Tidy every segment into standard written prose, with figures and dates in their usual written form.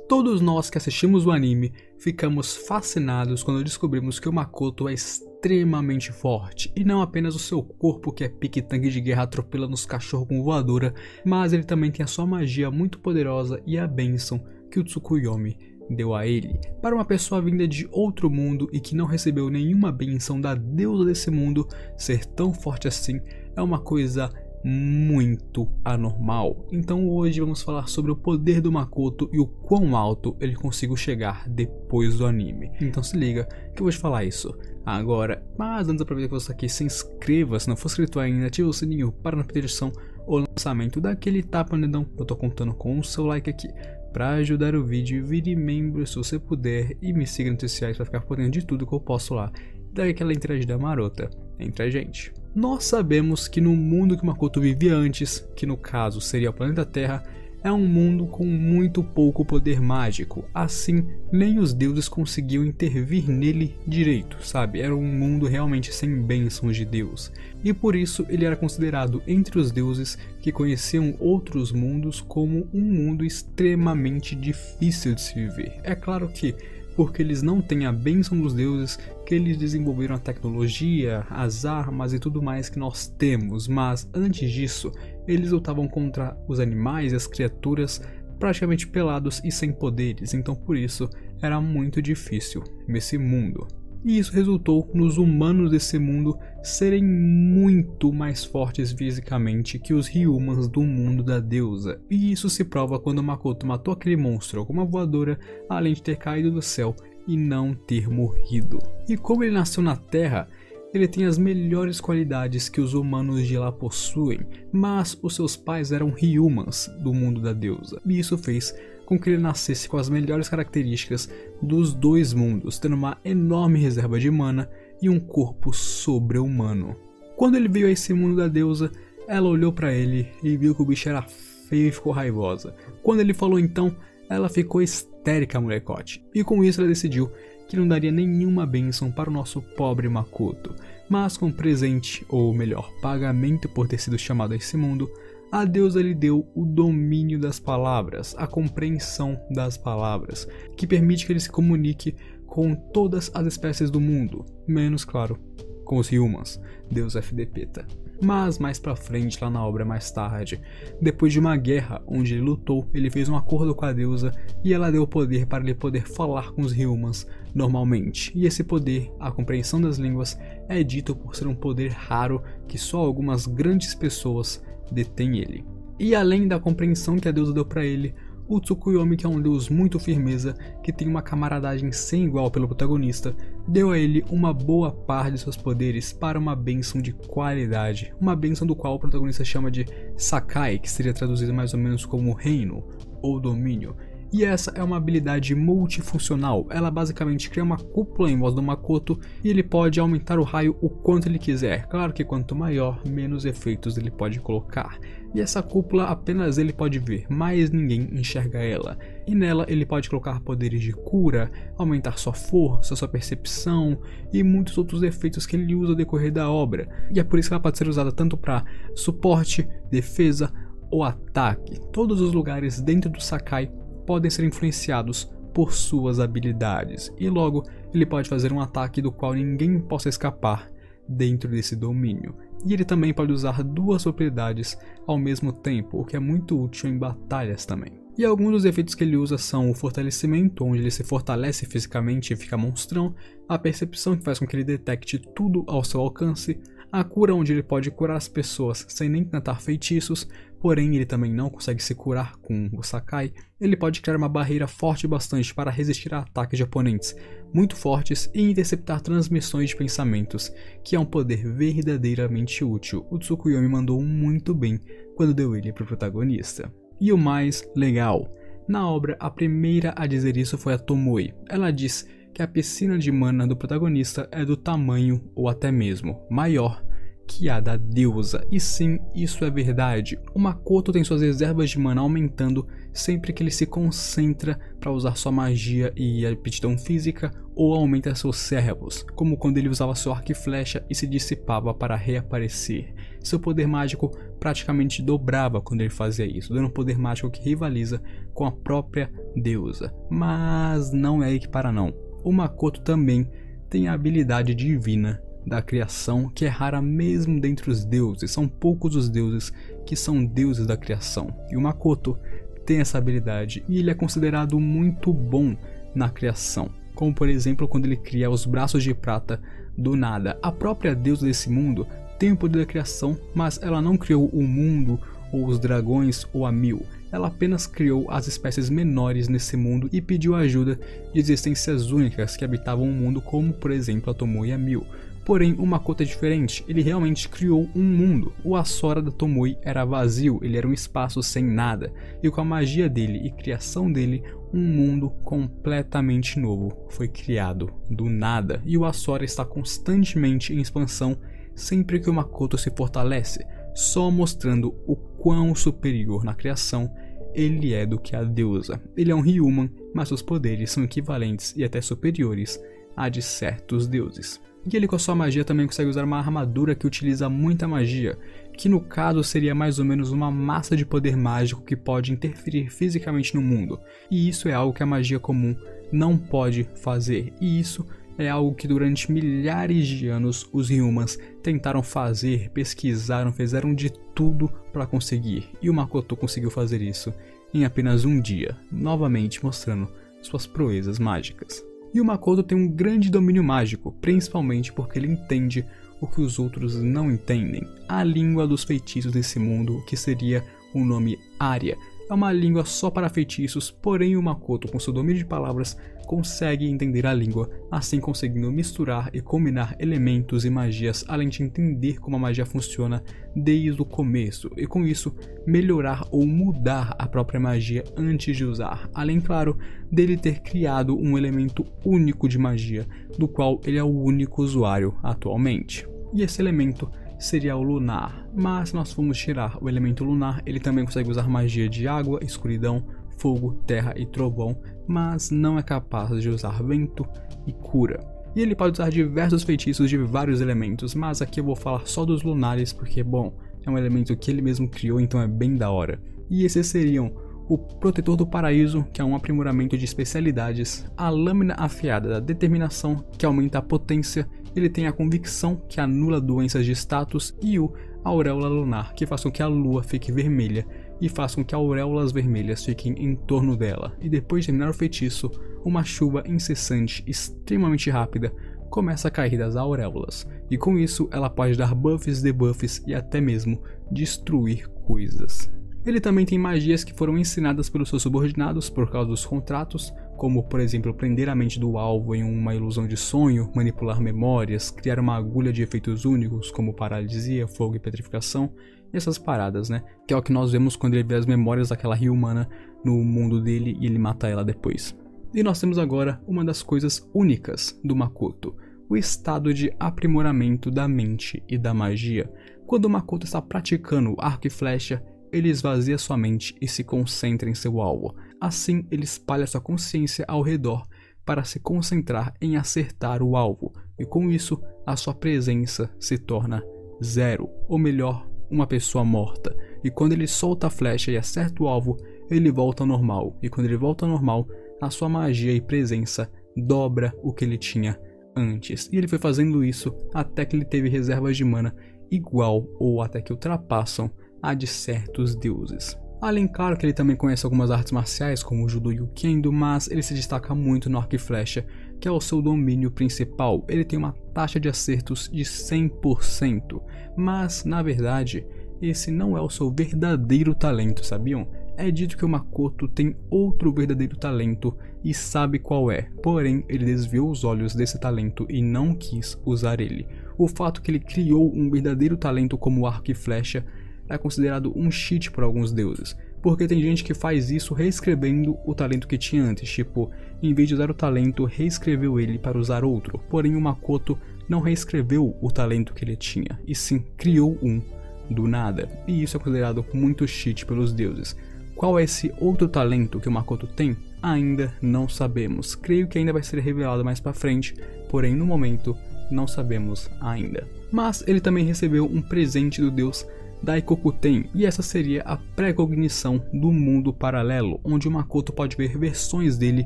Todos nós que assistimos o anime ficamos fascinados quando descobrimos que o Makoto é extremamente forte, e não apenas o seu corpo que é pique-tanque de guerra atropelando os cachorros com voadora, mas ele também tem a sua magia muito poderosa e a bênção que o Tsukuyomi deu a ele. Para uma pessoa vinda de outro mundo e que não recebeu nenhuma bênção da deusa desse mundo, ser tão forte assim é uma coisa muito anormal. Então hoje vamos falar sobre o poder do Makoto e o quão alto ele conseguiu chegar depois do anime. Então se liga que eu vou te falar isso agora, mas antes aproveita que você aqui, se inscreva se não for inscrito ainda, ativa o sininho para não perder edição ou lançamento daquele tapa no dedão. Eu tô contando com o seu like aqui para ajudar o vídeo, vire membro se você puder e me siga nas redes sociais para ficar por dentro de tudo que eu posto lá. Daí aquela interagida marota entre a gente. Nós sabemos que no mundo que Makoto vivia antes, que no caso seria o planeta Terra, é um mundo com muito pouco poder mágico. Assim, nem os deuses conseguiam intervir nele direito, sabe? Era um mundo realmente sem bênçãos de Deus. E por isso ele era considerado entre os deuses que conheciam outros mundos como um mundo extremamente difícil de se viver. É claro que porque eles não têm a bênção dos deuses, que eles desenvolveram a tecnologia, as armas e tudo mais que nós temos, mas antes disso, eles lutavam contra os animais e as criaturas praticamente pelados e sem poderes, então por isso era muito difícil nesse mundo. E isso resultou nos humanos desse mundo serem muito mais fortes fisicamente que os Ryumans do mundo da deusa. E isso se prova quando Makoto matou aquele monstro com uma voadora, além de ter caído do céu e não ter morrido. E como ele nasceu na Terra, ele tem as melhores qualidades que os humanos de lá possuem, mas os seus pais eram Ryumans do mundo da deusa. E isso fez com que ele nascesse com as melhores características dos dois mundos, tendo uma enorme reserva de mana e um corpo sobre-humano. Quando ele veio a esse mundo da deusa, ela olhou pra ele e viu que o bicho era feio e ficou raivosa. Quando ele falou então, ela ficou histérica, molecote, e com isso ela decidiu que não daria nenhuma bênção para o nosso pobre Makoto, mas com presente, ou melhor, pagamento por ter sido chamado a esse mundo, a deusa lhe deu o domínio das palavras, a compreensão das palavras, que permite que ele se comunique com todas as espécies do mundo, menos, claro, com os Ryumans, Deus FDPta. Mas mais pra frente, lá na obra mais tarde, depois de uma guerra onde ele lutou, ele fez um acordo com a deusa e ela deu o poder para ele poder falar com os Ryumans normalmente. E esse poder, a compreensão das línguas, é dito por ser um poder raro que só algumas grandes pessoas detém ele. E além da compreensão que a deusa deu para ele, o Tsukuyomi, que é um deus muito firmeza, que tem uma camaradagem sem igual pelo protagonista, deu a ele uma boa parte de seus poderes para uma bênção de qualidade, uma bênção do qual o protagonista chama de Sakai, que seria traduzido mais ou menos como reino ou domínio. E essa é uma habilidade multifuncional, ela basicamente cria uma cúpula em voz do Makoto e ele pode aumentar o raio o quanto ele quiser, claro que quanto maior, menos efeitos ele pode colocar. E essa cúpula apenas ele pode ver, mas ninguém enxerga ela. E nela ele pode colocar poderes de cura, aumentar sua força, sua percepção e muitos outros efeitos que ele usa ao decorrer da obra. E é por isso que ela pode ser usada tanto para suporte, defesa ou ataque. Todos os lugares dentro do Sakai podem ser influenciados por suas habilidades, e logo ele pode fazer um ataque do qual ninguém possa escapar dentro desse domínio. E ele também pode usar duas propriedades ao mesmo tempo, o que é muito útil em batalhas também. E alguns dos efeitos que ele usa são o fortalecimento, onde ele se fortalece fisicamente e fica monstrão, a percepção, que faz com que ele detecte tudo ao seu alcance, a cura, onde ele pode curar as pessoas sem nem tentar feitiços, porém ele também não consegue se curar com o Sakai. Ele pode criar uma barreira forte bastante para resistir a ataques de oponentes muito fortes e interceptar transmissões de pensamentos, que é um poder verdadeiramente útil. O Tsukuyomi mandou muito bem quando deu ele para o protagonista. E o mais legal, na obra a primeira a dizer isso foi a Tomoe. Ela diz que a piscina de mana do protagonista é do tamanho ou até mesmo maior que a da deusa. E sim, isso é verdade. O Makoto tem suas reservas de mana aumentando sempre que ele se concentra para usar sua magia e aptidão física ou aumenta seus servos, como quando ele usava seu arco e flecha e se dissipava para reaparecer. Seu poder mágico praticamente dobrava quando ele fazia isso, dando um poder mágico que rivaliza com a própria deusa. Mas não é aí que para não. O Makoto também tem a habilidade divina da criação, que é rara mesmo dentre os deuses. São poucos os deuses que são deuses da criação. E o Makoto tem essa habilidade e ele é considerado muito bom na criação. Como por exemplo quando ele cria os braços de prata do nada. A própria deusa desse mundo tem o poder da criação, mas ela não criou o mundo ou os dragões ou a Mil. Ela apenas criou as espécies menores nesse mundo e pediu ajuda de existências únicas que habitavam o mundo, como por exemplo a Tomoe e a Mil. Porém, o Makoto é diferente, ele realmente criou um mundo. O Asora da Tomoe era vazio, ele era um espaço sem nada, e com a magia dele e criação dele, um mundo completamente novo foi criado do nada. E o Asora está constantemente em expansão sempre que o Makoto se fortalece, só mostrando o quão superior na criação ele é do que a deusa. Ele é um Human, mas seus poderes são equivalentes e até superiores a de certos deuses. E ele com a sua magia também consegue usar uma armadura que utiliza muita magia, que no caso seria mais ou menos uma massa de poder mágico que pode interferir fisicamente no mundo. E isso é algo que a magia comum não pode fazer, e isso é algo que durante milhares de anos os Humans tentaram fazer, pesquisaram, fizeram de tudo para conseguir. E o Makoto conseguiu fazer isso em apenas um dia, novamente mostrando suas proezas mágicas. E o Makoto tem um grande domínio mágico, principalmente porque ele entende o que os outros não entendem. A língua dos feitiços desse mundo, que seria o nome Arya, é uma língua só para feitiços, porém o Makoto, com seu domínio de palavras, consegue entender a língua, assim conseguindo misturar e combinar elementos e magias, além de entender como a magia funciona desde o começo, e com isso melhorar ou mudar a própria magia antes de usar, além, claro, dele ter criado um elemento único de magia, do qual ele é o único usuário atualmente. E esse elemento seria o lunar, mas se nós formos tirar o elemento lunar, ele também consegue usar magia de água, escuridão, fogo, terra e trovão, mas não é capaz de usar vento e cura. E ele pode usar diversos feitiços de vários elementos, mas aqui eu vou falar só dos lunares porque, bom, é um elemento que ele mesmo criou, então é bem da hora. E esses seriam o Protetor do Paraíso, que é um aprimoramento de especialidades, a Lâmina Afiada da Determinação, que aumenta a potência, ele tem a Convicção, que anula doenças de status, e o Auréola Lunar, que faz com que a lua fique vermelha e faz com que auréolas vermelhas fiquem em torno dela. E depois de terminar o feitiço, uma chuva incessante, extremamente rápida, começa a cair das auréolas, e com isso ela pode dar buffs, debuffs e até mesmo destruir coisas. Ele também tem magias que foram ensinadas pelos seus subordinados por causa dos contratos, como por exemplo prender a mente do alvo em uma ilusão de sonho, manipular memórias, criar uma agulha de efeitos únicos como paralisia, fogo e petrificação, e essas paradas, né? Que é o que nós vemos quando ele vê as memórias daquela humana no mundo dele e ele mata ela depois. E nós temos agora uma das coisas únicas do Makoto, o estado de aprimoramento da mente e da magia. Quando o Makoto está praticando arco e flecha, ele esvazia sua mente e se concentra em seu alvo. Assim, ele espalha sua consciência ao redor para se concentrar em acertar o alvo, e com isso, a sua presença se torna zero, ou melhor, uma pessoa morta. E quando ele solta a flecha e acerta o alvo, ele volta ao normal, e quando ele volta ao normal, a sua magia e presença dobra o que ele tinha antes. E ele foi fazendo isso até que ele teve reservas de mana igual ou até que ultrapassam a de certos deuses. Além, claro, que ele também conhece algumas artes marciais como o Judo e o Kendo, mas ele se destaca muito no arco e flecha, que é o seu domínio principal. Ele tem uma taxa de acertos de 100%, mas na verdade esse não é o seu verdadeiro talento, sabiam? É dito que o Makoto tem outro verdadeiro talento e sabe qual é, porém ele desviou os olhos desse talento e não quis usar ele. O fato que ele criou um verdadeiro talento como arco e flecha é considerado um cheat por alguns deuses, porque tem gente que faz isso reescrevendo o talento que tinha antes, tipo, em vez de usar o talento, reescreveu ele para usar outro, porém o Makoto não reescreveu o talento que ele tinha, e sim criou um do nada, e isso é considerado muito cheat pelos deuses. Qual é esse outro talento que o Makoto tem? Ainda não sabemos, creio que ainda vai ser revelado mais pra frente, porém no momento não sabemos ainda. mas ele também recebeu um presente do deus Daikokuten, e essa seria a precognição do mundo paralelo, onde o Makoto pode ver versões dele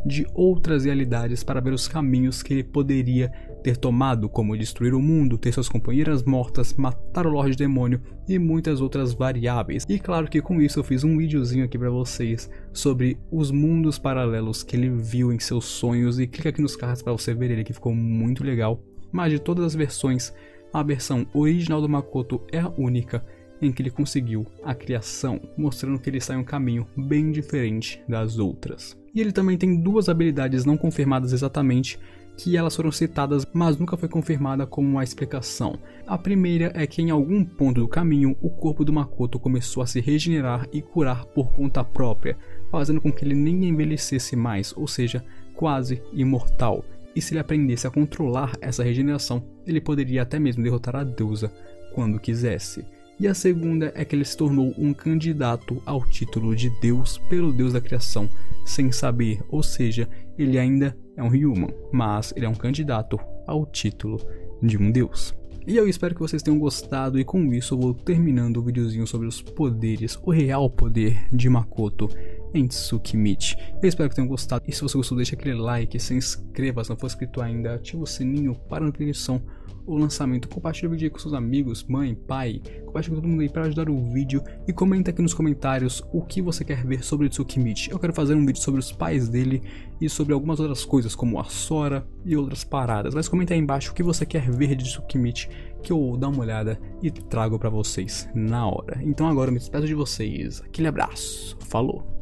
de outras realidades para ver os caminhos que ele poderia ter tomado, como destruir o mundo, ter suas companheiras mortas, matar o Lorde Demônio e muitas outras variáveis. E claro que com isso eu fiz um videozinho aqui para vocês sobre os mundos paralelos que ele viu em seus sonhos, e clica aqui nos cards para você ver ele, que ficou muito legal. Mas de todas as versões, a versão original do Makoto é a única em que ele conseguiu a criação, mostrando que ele está em um caminho bem diferente das outras. E ele também tem duas habilidades não confirmadas exatamente, que elas foram citadas, mas nunca foi confirmada como uma explicação. A primeira é que em algum ponto do caminho, o corpo do Makoto começou a se regenerar e curar por conta própria, fazendo com que ele nem envelhecesse mais, ou seja, quase imortal. E se ele aprendesse a controlar essa regeneração, ele poderia até mesmo derrotar a deusa quando quisesse. E a segunda é que ele se tornou um candidato ao título de Deus pelo Deus da criação, sem saber, ou seja, ele ainda é um human, mas ele é um candidato ao título de um Deus. E eu espero que vocês tenham gostado, e com isso eu vou terminando o videozinho sobre os poderes, o real poder de Makoto em Tsukimichi. Eu espero que tenham gostado, e se você gostou, deixa aquele like, se inscreva se não for inscrito ainda, ativa o sininho para a notificação o lançamento, compartilha o vídeo aí com seus amigos, mãe, pai, compartilha com todo mundo aí para ajudar o vídeo, e comenta aqui nos comentários o que você quer ver sobre Tsukimichi. Eu quero fazer um vídeo sobre os pais dele e sobre algumas outras coisas como a Sora e outras paradas, mas comenta aí embaixo o que você quer ver de Tsukimichi, que eu vou dar uma olhada e trago para vocês na hora. Então agora eu me despeço de vocês, aquele abraço, falou!